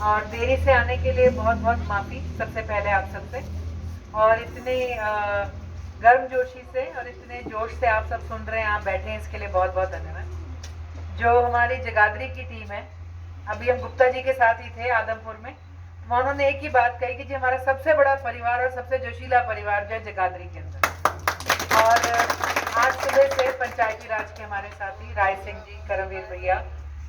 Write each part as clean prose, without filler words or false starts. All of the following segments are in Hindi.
और देरी से आने के लिए बहुत बहुत माफ़ी सबसे पहले आप सबसे। और इतने गर्मजोशी से और इतने जोश से आप सब सुन रहे हैं, आप बैठे हैं, इसके लिए बहुत बहुत धन्यवाद। जो हमारी जगाधरी की टीम है, अभी हम गुप्ता जी के साथ ही थे आदमपुर में, तो उन्होंने एक ही बात कही कि जी हमारा सबसे बड़ा परिवार और सबसे जोशीला परिवार जो है जगाधरी के अंदर। और आज सुबह से पंचायती राज के हमारे साथी राय सिंह जी, करमवीर भैया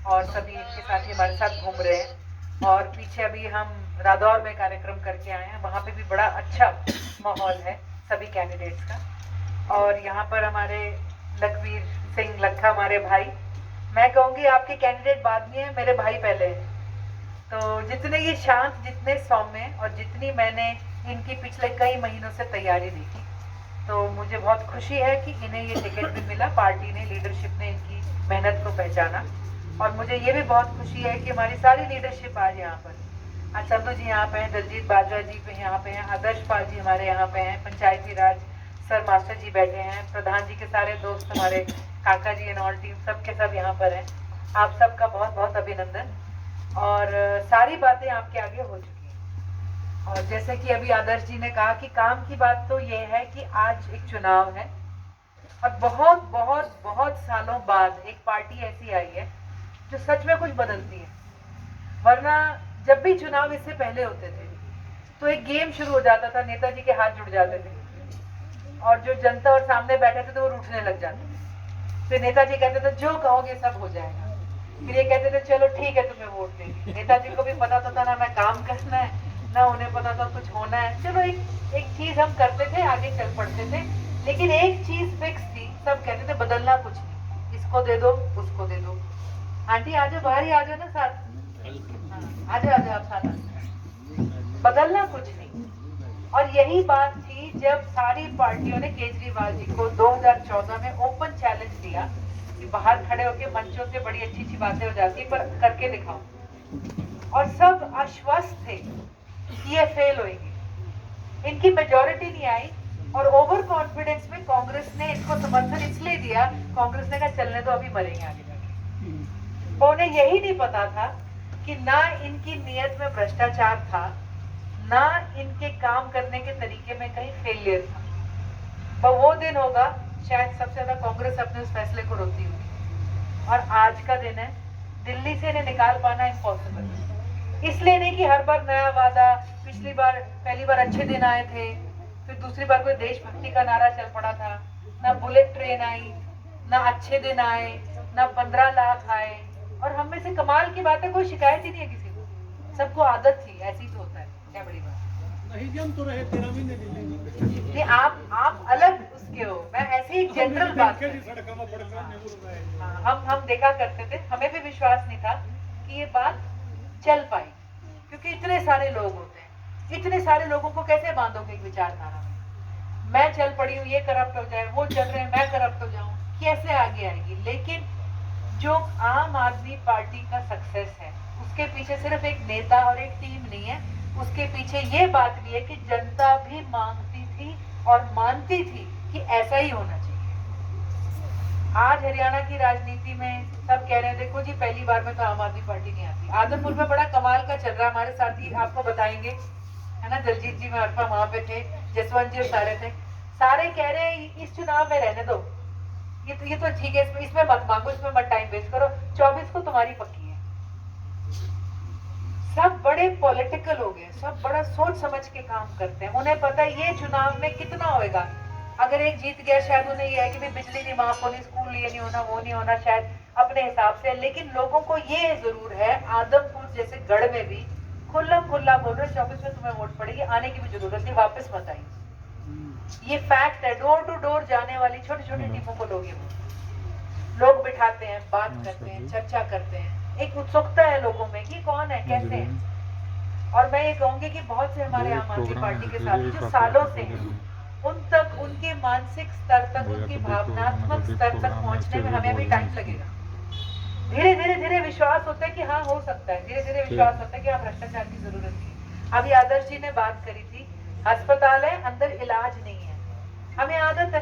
और सभी इनके साथी हमारे साथ घूम रहे हैं। और पीछे अभी हम रादौर में कार्यक्रम करके आए हैं, वहाँ पे भी बड़ा अच्छा माहौल है सभी कैंडिडेट्स का। और यहाँ पर हमारे लखवीर सिंह लखा हमारे भाई, मैं कहूँगी आपके कैंडिडेट बाद में है, मेरे भाई पहले हैं। तो जितने ये शांत, जितने सौम्य और जितनी मैंने इनकी पिछले कई महीनों से तैयारी देखी, तो मुझे बहुत खुशी है कि इन्हें ये टिकट भी मिला। पार्टी ने, लीडरशिप ने इनकी मेहनत को पहचाना। और मुझे ये भी बहुत खुशी है कि हमारी सारी लीडरशिप आज यहाँ पर, आज संधू जी यहाँ पे हैं, दलजीत बाजवा जी पे यहाँ पे हैं, आदर्श पाल जी हमारे यहाँ पे हैं, पंचायती राज सर मास्टर जी बैठे हैं, प्रधान जी के सारे दोस्त हमारे काका जी एंड ऑल टीम सबके सब यहाँ पर हैं। आप सबका बहुत बहुत अभिनंदन। और सारी बातें आपके आगे हो चुकी हैं। और जैसे कि अभी आदर्श जी ने कहा कि काम की बात तो ये है कि आज एक चुनाव है और बहुत बहुत बहुत सालों बाद एक पार्टी ऐसी आई है जो सच में कुछ बदलती है। वरना जब भी चुनाव इससे पहले होते थे तो एक गेम शुरू हो जाता था, नेताजी के हाथ जुड़ जाते थे और जो जनता और सामने बैठे थे तो वो रूठने लग जाते थे। फिर नेताजी कहते थे जो कहोगे सब हो जाएगा। फिर ये कहते थे चलो ठीक है तुम्हें वोट देंगे। नेताजी को भी पता था ना मैं काम करना है, ना उन्हें पता था कुछ होना है। चलो एक चीज हम करते थे, आगे चल पड़ते थे, लेकिन एक चीज फिक्स थी, सब कहते थे बदलना कुछ नहीं, इसको दे दो उसको दे दो। आंटी आ जाओ, बाहर ही आ जाओ ना साथ, आ जाओ आप साथ। बदलना कुछ नहीं। और यही बात थी जब सारी पार्टियों ने केजरीवाल जी को 2014 में ओपन चैलेंज दिया कि बाहर खड़े होकर मंचों से बड़ी अच्छी अच्छी बातें हो जाती पर करके दिखाओ। और सब आश्वस्त थे कि ये फेल होगी, इनकी मेजोरिटी नहीं आई। और ओवर कॉन्फिडेंस में कांग्रेस ने इनको समर्थन इसलिए दिया, कांग्रेस ने कहा चलने दो, अभी मरेंगे आगे जाके। उन्हें यही नहीं पता था कि ना इनकी नीयत में भ्रष्टाचार था, ना इनके काम करने के तरीके में कहीं फेलियर था। पर वो दिन होगा शायद सबसे ज्यादा कांग्रेस अपने उस फैसले को रोकती होगी। और आज का दिन है, दिल्ली से इन्हें निकाल पाना इम्पॉसिबल। इसलिए नहीं कि हर बार नया वादा, पिछली बार पहली बार अच्छे दिन आए थे, फिर दूसरी बार कोई देशभक्ति का नारा चल पड़ा था, ना बुलेट ट्रेन आई, ना अच्छे दिन आए, ना 15 लाख आए। और हम में से कमाल की बात है कोई शिकायत ही नहीं है किसी को, सबको आदत थी, ऐसी तो होता है, क्या बड़ी बात नहीं जी, हम तो रहे 13 महीने दिल्ली में। नहीं। आप अलग उसके हो, मैं ऐसे ही जनरल बात कर हम देखा करते थे, हमें भी विश्वास नहीं था कि ये बात चल पाई, क्योंकि इतने सारे लोग होते हैं, इतने सारे लोगों को कैसे बांधोगे एक विचारधारा में। मैं चल पड़ी हूँ, ये करप्ट हो जाए, वो चल रहे हैं, मैं करप्ट हो जाऊं, कैसे आगे आएगी। लेकिन जो आम आदमी पार्टी का सक्सेस है, उसके पीछे सिर्फ एक नेता और एक टीम नहीं है, उसके पीछे ये बात भी है कि जनता भी मांगती थी और मानती थी कि ऐसा ही होना चाहिए। आज हरियाणा की राजनीति में सब कह रहे हैं देखो जी पहली बार में तो आम आदमी पार्टी नहीं आती। आदमपुर में बड़ा कमाल का चल रहा है, हमारे साथी आपको बताएंगे, है ना, दलजीत जी महरफा वहां पे थे, जसवंत जी सारे थे, सारे कह रहे हैं इस चुनाव में रहने दो, ये तो ठीक है, इसमें मत मांगो, इसमें मत टाइम वेस्ट करो, 24 को तुम्हारी पक्की है। सब बड़े पॉलिटिकल हो गए, सब बड़ा सोच समझ के काम करते हैं, उन्हें पता है ये चुनाव में कितना होएगा। अगर एक जीत गया शायद उन्हें यह है कि बिजली नहीं माफ होनी, स्कूल ये नहीं होना, वो नहीं होना, शायद अपने हिसाब से। लेकिन लोगों को ये जरूर है, आदमपुर जैसे गढ़ में भी खुला खुला बोल रहे 24 में तुम्हें वोट पड़ेगी, आने की भी जरूरत नहीं, वापस मत आई। ये फैक्ट है, डोर टू डोर जाने वाली छोटी छोटी टीमों को लोग बिठाते हैं, बात करते हैं, चर्चा करते हैं, एक उत्सुकता है लोगों में कि कौन है, कैसे है। और मैं ये कहूंगी कि बहुत से हमारे आम आदमी पार्टी के साथ जो सालों से उन तक, उनके मानसिक स्तर तक, उनकी भावनात्मक स्तर तक पहुंचने में हमें भी टाइम लगेगा। धीरे धीरे धीरे विश्वास होता है कि हाँ हो सकता है, धीरे धीरे विश्वास होता है कि हाँ भ्रष्टाचार की जरूरत नहीं। अभी आदर्श जी ने बात करी थी, अस्पताल है अंदर इलाज नहीं है, हमें आदत है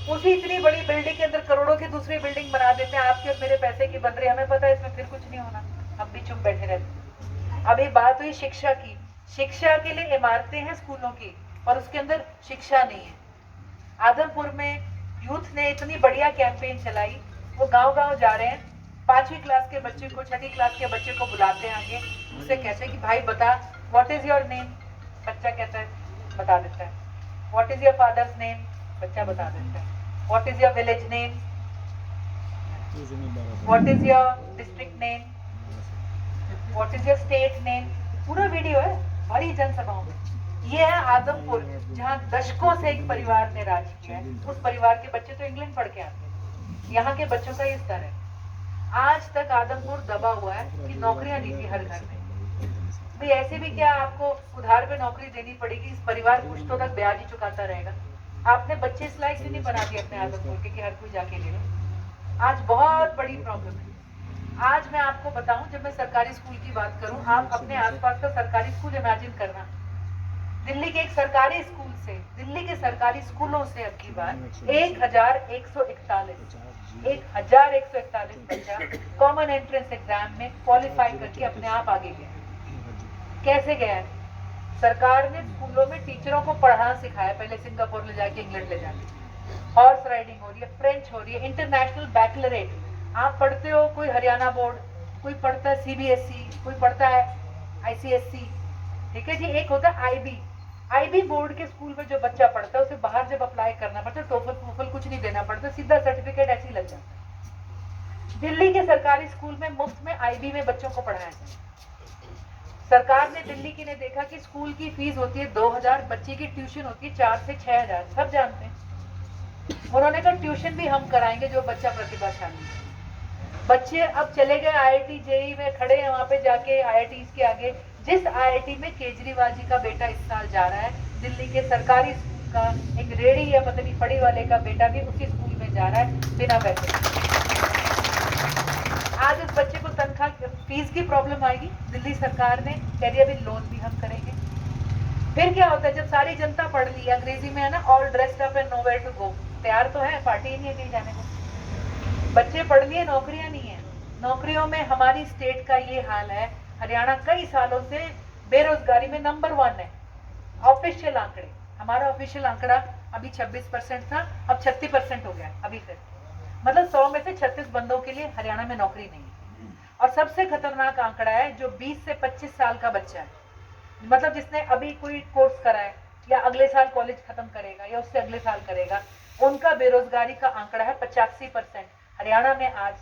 उसी इतनी बड़ी बिल्डिंग के अंदर करोड़ों की दूसरी बिल्डिंग बना देते हैं, आपके और मेरे पैसे की बन रही है, हमें पता है इसमें फिर कुछ नहीं होना, हम भी चुप बैठे रहते हैं। अभी बात हुई शिक्षा की। शिक्षा के लिए इमारतें हैं स्कूलों की और उसके अंदर शिक्षा नहीं है। आदमपुर में यूथ ने इतनी बढ़िया कैंपेन चलाई, वो गांव-गांव जा रहे हैं, 5वीं क्लास के बच्चे को, 6ठी क्लास के बच्चे को बुलाते हैं आगे, उससे कहते हैं कि भाई बता व्हाट इज योर नेम। बच्चा कहता है, बता देता है। What is your father's name, बच्चा बता देता है। What is your village name, what is your district name, what is your state name. पूरा वीडियो है बड़ी जनसभाओं में। ये है आदमपुर, जहाँ दशकों से एक परिवार ने राज किया है। उस परिवार के बच्चे तो इंग्लैंड पढ़ के आते हैं, यहाँ के बच्चों का ये स्तर है। आज तक आदमपुर दबा हुआ है कि नौकरियां नहीं थी हर घर में। भाई ऐसे भी क्या आपको उधार पे नौकरी देनी पड़ेगी, इस परिवार पुश्तों तक ब्याज ही चुकाता रहेगा। आपने बच्चे इस लायक भी नहीं बना दिए अपने आदमपुर के कि हर कोई जाके ले लो। आज बहुत बड़ी प्रॉब्लम है। आज मैं आपको बताऊं, जब मैं सरकारी स्कूल की बात करूं, आप अपने आसपास का सरकारी स्कूल इमेजिन करना। दिल्ली के एक सरकारी स्कूल से, दिल्ली के सरकारी स्कूलों से अब की बार 1141 बच्चा कॉमन एंट्रेंस एग्जाम में क्वालिफाई करके अपने आप आगे गया। कैसे गया है? सरकार ने स्कूलों में टीचरों को पढ़ाना सिखाया, पहले सिंगापुर ले जाके, इंग्लैंड ले जाके। हॉर्स राइडिंग हो रही है, फ्रेंच हो रही है, इंटरनेशनल बैकलरेट आप पढ़ते हो। कोई हरियाणा बोर्ड, कोई पढ़ता है सीबीएसई, कोई पढ़ता है आईसीएसई, ठीक है जी। एक होता है आईबी बोर्ड के स्कूल में जो बच्चा पढ़ता है उसे बाहर जब अप्लाई करना पड़ता है, टोफल कुछ नहीं देना पड़ता, सीधा सर्टिफिकेट ऐसे ही लग जाता है। दिल्ली के सरकारी स्कूल में मुफ्त में आईबी में बच्चों को पढ़ाया जाए। सरकार ने दिल्ली की ने देखा कि स्कूल की फीस होती है 2000, बच्चे की ट्यूशन होती है 4 से 6000, सब जानते हैं। उन्होंने कहा ट्यूशन भी हम कराएंगे जो बच्चा प्रतिभाशाली है। बच्चे अब चले गए आईआईटी जेई में, खड़े हैं वहां पे जाके आईआईटी के आगे। जिस आईआईटी में केजरीवाल जी का बेटा इस साल जा रहा है, दिल्ली के सरकारी स्कूल का एक रेडी या पता नहीं फड़ी वाले का बेटा भी उसी स्कूल में जा रहा है बिना पैसे। आज उस बच्चे को तनख्वाह फीस की प्रॉब्लम आएगी। दिल्ली सरकार ने कह दिया अभी लोन भी हम करेंगे। फिर क्या होता है, जब सारी जनता पढ़ ली, अंग्रेजी में है ना, all dressed up and nowhere to go, तैयार तो है, पार्टी ही नहीं है कहीं जाने को। बच्चे पढ़ लिए, नौकरियां नहीं है। नौकरियों में हमारी स्टेट का ये हाल है। हरियाणा कई सालों से बेरोजगारी में नंबर 1 है। ऑफिशियल आंकड़े, हमारा ऑफिशियल आंकड़ा अभी 26% था, अब 36% हो गया अभी फिर। मतलब 100 में से 36 बंदों के लिए हरियाणा में नौकरी नहीं है। और सबसे खतरनाक आंकड़ा है जो 20 से 25 साल का बच्चा है, मतलब जिसने अभी कोई कोर्स करा है या अगले साल कॉलेज खत्म करेगा या उससे अगले साल करेगा, उनका बेरोजगारी का आंकड़ा है 85%। हरियाणा में आज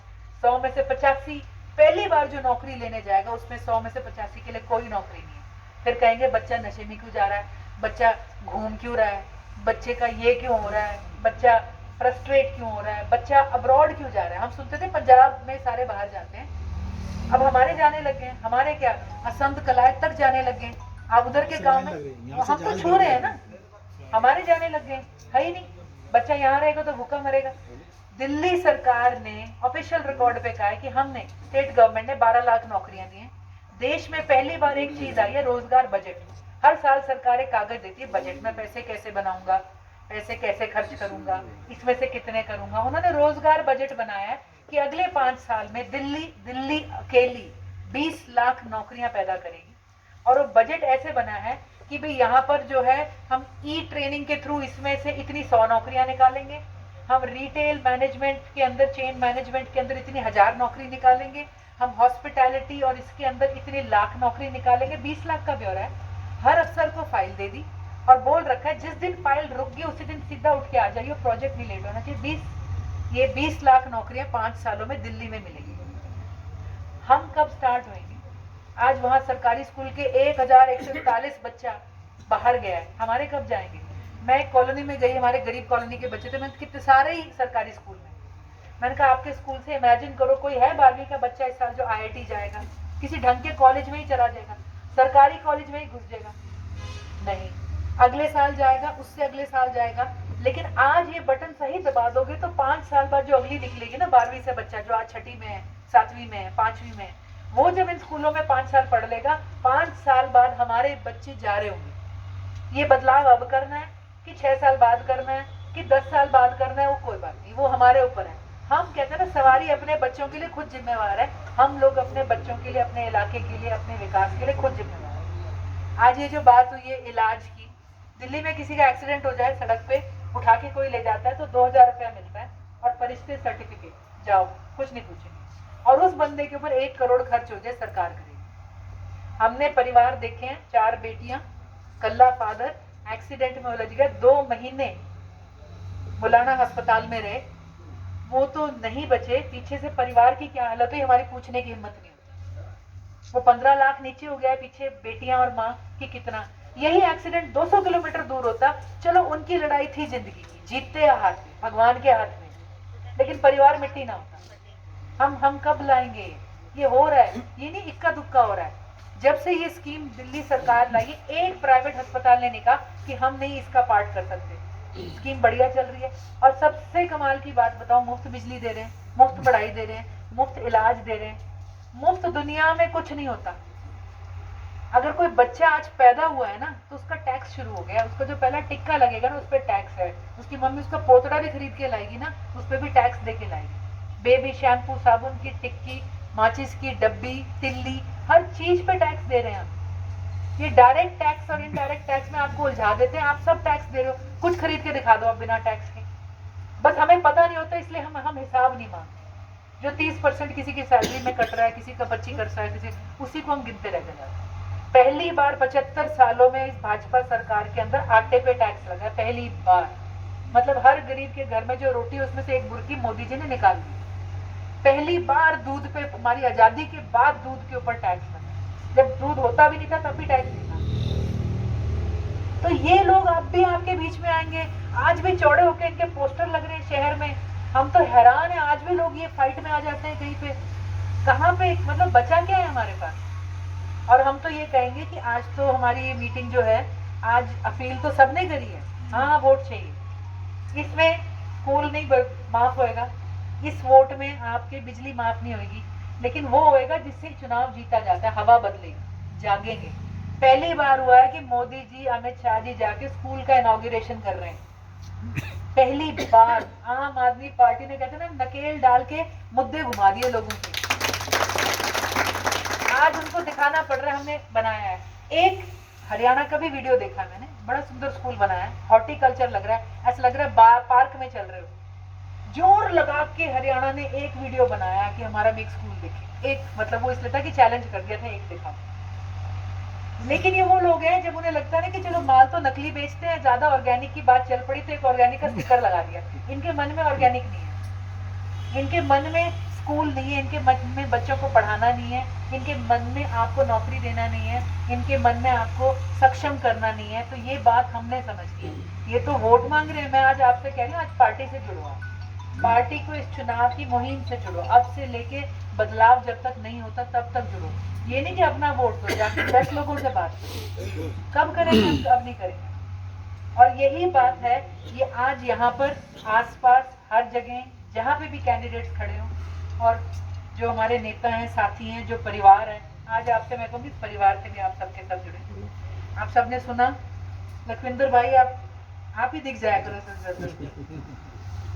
100 में से 85 पहली बार जो नौकरी लेने जाएगा उसमें 100 में से 85 के लिए कोई नौकरी नहीं है। फिर कहेंगे बच्चा नशे में क्यों जा रहा है, बच्चा घूम क्यों रहा है, बच्चे का ये क्यों हो रहा है, बच्चा फ्रस्ट्रेट क्यों हो रहा है, बच्चा अब्रॉड क्यों जा रहा है। हम सुनते थे पंजाब में सारे बाहर जाते हैं, अब हमारे जाने लग गए। हमारे क्या असंध कलायत तक जाने लग गए। आप उधर के गांव में हम तो छू रहे हैं ना, हमारे जाने लग गए। है ही नहीं, बच्चा यहाँ रहेगा तो भूखा मरेगा। दिल्ली सरकार ने ऑफिशियल रिकॉर्ड पे कहा है कि हमने, स्टेट गवर्नमेंट ने 12 लाख नौकरियां दी हैं। देश में पहली बार एक चीज आई है, रोजगार बजट। हर साल सरकार एक कागज देती है, बजट में पैसे कैसे बनाऊंगा, पैसे कैसे खर्च करूंगा, इसमें से कितने करूंगा। उन्होंने रोजगार बजट बनाया है कि अगले 5 साल में दिल्ली अकेली 20 लाख नौकरियां पैदा करेगी। और वो बजट ऐसे बना है कि भाई यहाँ पर जो है हम ई ट्रेनिंग के थ्रू इसमें से इतनी 100 नौकरियां निकालेंगे, हम रिटेल मैनेजमेंट के अंदर, चेन मैनेजमेंट के अंदर इतनी 1000 नौकरी निकालेंगे, हम हॉस्पिटैलिटी और इसके अंदर इतनी लाख नौकरी निकालेंगे। 20 लाख का ब्यौरा है। हर अफसर को फाइल दे दी और बोल रखा है जिस दिन फाइल रुक गई उसी दिन सीधा उठ के आ जाइए, प्रोजेक्ट नहीं लेट होना चाहिए। ये 20 लाख नौकरियां 5 सालों में दिल्ली में मिलेगी। हम कब स्टार्ट होंगे? आज वहां सरकारी स्कूल के 1141 बच्चा बाहर गया है, हमारे कब जाएंगे? मैं एक कॉलोनी में गई, हमारे गरीब कॉलोनी के बच्चे थे, मैंने कितने सारे ही सरकारी स्कूल में, मैंने कहा आपके स्कूल से इमेजिन करो कोई है 12वीं का बच्चा इस साल जो आईआईटी जाएगा, किसी ढंग के कॉलेज में ही चला जाएगा, सरकारी कॉलेज में ही घुस जाएगा? नहीं, अगले साल जाएगा, उससे अगले साल जाएगा। लेकिन आज ये बटन सही दबा दोगे तो 5 साल बाद जो अगली निकलेगी ना 12वीं से बच्चा, जो आज 6ठी में है, 7वीं में है, 5वीं में है, वो जब इन स्कूलों में 5 साल पढ़ लेगा, 5 साल बाद हमारे बच्चे जा रहे होंगे। ये बदलाव अब करना है कि 6 साल बाद करना है कि 10 साल बाद करना है, वो कोई बात नहीं, वो हमारे ऊपर है। हम कहते हैं ना, सवारी अपने बच्चों के लिए खुद जिम्मेवार है। हम लोग अपने बच्चों के लिए, अपने इलाके के लिए, अपने विकास के लिए खुद जिम्मेदार हैं। आज ये जो बात हुई है इलाज की, दिल्ली में किसी का एक्सीडेंट हो जाए सड़क पे, उठा के कोई ले जाता है तो 2000 रुपया मिलता है और परिस्थिति सर्टिफिकेट, जाओ कुछ नहीं पूछेंगे, और उस बंदे के ऊपर 1 करोड़ खर्च हो जाए, सरकार करेगी। हमने परिवार देखे हैं, 4 बेटियां, कल्ला फादर एक्सीडेंट में उलझ गया, 2 महीने मुलाना अस्पताल में रहे, वो तो नहीं बचे, पीछे से परिवार की क्या हालत हुई हमारी पूछने की हिम्मत नहीं होती। वो 15 लाख नीचे हो गया है, पीछे बेटियां और माँ की कितना। यही एक्सीडेंट 200 किलोमीटर दूर होता, चलो उनकी लड़ाई थी जिंदगी की, जीतते हाथ में, भगवान के हाथ में, लेकिन परिवार मिट्टी ना होता। हम कब लाएंगे? ये हो रहा है, ये नहीं इक्का दुक्का हो रहा है। जब से ये स्कीम दिल्ली सरकार लाई, एक प्राइवेट अस्पताल ने नहीं कहा कि हम नहीं इसका पार्ट कर सकते। स्कीम बढ़िया चल रही है। और सबसे कमाल की बात बताऊं, मुफ्त बिजली दे रहे हैं, मुफ्त पढ़ाई दे रहे हैं, मुफ्त इलाज दे रहे हैं। मुफ्त दुनिया में कुछ नहीं होता। अगर कोई बच्चा आज पैदा हुआ है ना, तो उसका टैक्स शुरू हो गया, उसका जो पहला टिक्का लगेगा ना, उस पर टैक्स है। उसकी मम्मी उसका पोतड़ा भी खरीद के लाएगी ना, उस पर भी टैक्स दे के लाएगी। बेबी शैम्पू, साबुन की टिक्की, माचिस की डब्बी, तिल्ली, हर चीज पे टैक्स दे रहे हैं हम। ये डायरेक्ट टैक्स और इनडायरेक्ट टैक्स में आपको उलझा देते हैं। आप सब टैक्स दे रहे हो, कुछ खरीद के दिखा दो आप बिना टैक्स के। बस हमें पता नहीं होता, इसलिए हम हिसाब नहीं मांगते। जो 30% किसी की सैलरी में कट रहा है, किसी का 25 कट रहा है, किसी, उसी को हम गिनते रह जाते हैं। पहली बार 75 सालों में इस भाजपा सरकार के अंदर आटे पे टैक्स लगा, पहली बार। मतलब हर गरीब के घर में जो रोटी, उसमें से एक बुर्की मोदी जी ने निकाल दी। पहली बार दूध पे, हमारी आजादी के बाद दूध के ऊपर टैक्स लगा। जब दूध होता भी नहीं था तब भी टैक्स नहीं था। तो ये लोग अब भी आपके बीच में आएंगे, आज भी चौड़े होकर इनके पोस्टर लग रहे हैं शहर में। हम तो हैरान है, आज भी लोग ये फाइट में आ जाते हैं कहीं पे। कहाँ पे, मतलब बचा क्या है हमारे पास? और हम तो ये कहेंगे कि आज तो हमारी मीटिंग जो है, आज अपील तो सबने करी है, हाँ वोट चाहिए। इसमें स्कूल नहीं माफ होएगा, इस वोट में आपकी बिजली माफ नहीं होगी, लेकिन वो होएगा जिससे चुनाव जीता जाता है। हवा बदलेगी, जागेंगे। पहली बार हुआ है कि मोदी जी, अमित शाह जी जाके स्कूल का इनॉग्रेशन कर रहे हैं। पहली बार आम आदमी पार्टी ने, कहते ना, नकेल डाल के मुद्दे घुमा दिए लोगों के। आज उनको दिखाना पड़ रहा है, हमने बनाया है। एक हरियाणा का भी वीडियो देखा मैंने, बड़ा सुंदर स्कूल बनाया है, हॉर्टिकल्चर लग रहा है, ऐसा लग रहा है पार्क में चल रहे हो। जोर लगा के हरियाणा ने एक वीडियो बनाया कि हमारा भी एक स्कूल देखे। एक, मतलब वो इसलिए था कि चैलेंज कर दिया था, एक दिखा। लेकिन ये वो लोग हैं, जब उन्हें लगता है कि चलो माल तो नकली बेचते हैं, ज्यादा ऑर्गेनिक की बात चल पड़ी तो एक ऑर्गेनिक का स्टिकर लगा दिया। इनके मन में ऑर्गेनिक नहीं है, इनके मन में स्कूल नहीं है, इनके मन में बच्चों को पढ़ाना नहीं है, इनके मन में आपको नौकरी देना नहीं है, इनके मन में आपको सक्षम करना नहीं है। तो ये बात हमने समझ ली। ये तो वोट मांग रहे हैं। मैं आज आपसे कह रही हूँ, आज पार्टी से जुड़ो, पार्टी को इस चुनाव की मुहिम से जुड़ो। अब से लेके बदलाव जब तक नहीं होता तब तक जुड़ो। ये नहीं कि अपना वोट दो, जाके 10 लोगों से बात करो। कब करेंगे हम? अब नहीं करेंगे। और यही बात है, ये आज यहाँ पर आसपास हर जगह जहाँ पे भी कैंडिडेट्स खड़े हों, और जो हमारे नेता हैं, साथी हैं, जो परिवार है, आज आपसे मैं कहूँगी परिवार से भी आप सबके सब जुड़े। आप सबने सुना, लखविंदर भाई आप ही दिख जाया करो।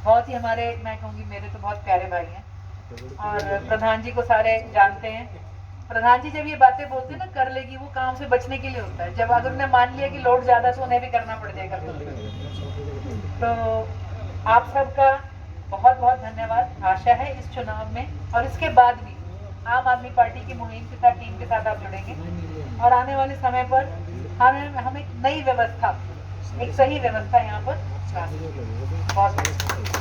बहुत ही हमारे, मैं कहूँगी मेरे तो बहुत प्यारे भाई हैं। और प्रधान जी को सारे जानते हैं। प्रधान जी जब ये बातें बोलते हैं ना, कर लेगी, वो काम से बचने के लिए होता है। जब अगर उन्हें मान लिया कि लोड ज्यादा, तो उन्हें भी करना पड़ जाएगा। तो आप सबका बहुत बहुत धन्यवाद। आशा है इस चुनाव में और इसके बाद भी आम आदमी पार्टी की मुहिम के साथ, टीम के साथ आप जुड़ेंगे, और आने वाले समय पर हम एक नई व्यवस्था, एक सही व्यवस्था यहाँ पर बहुत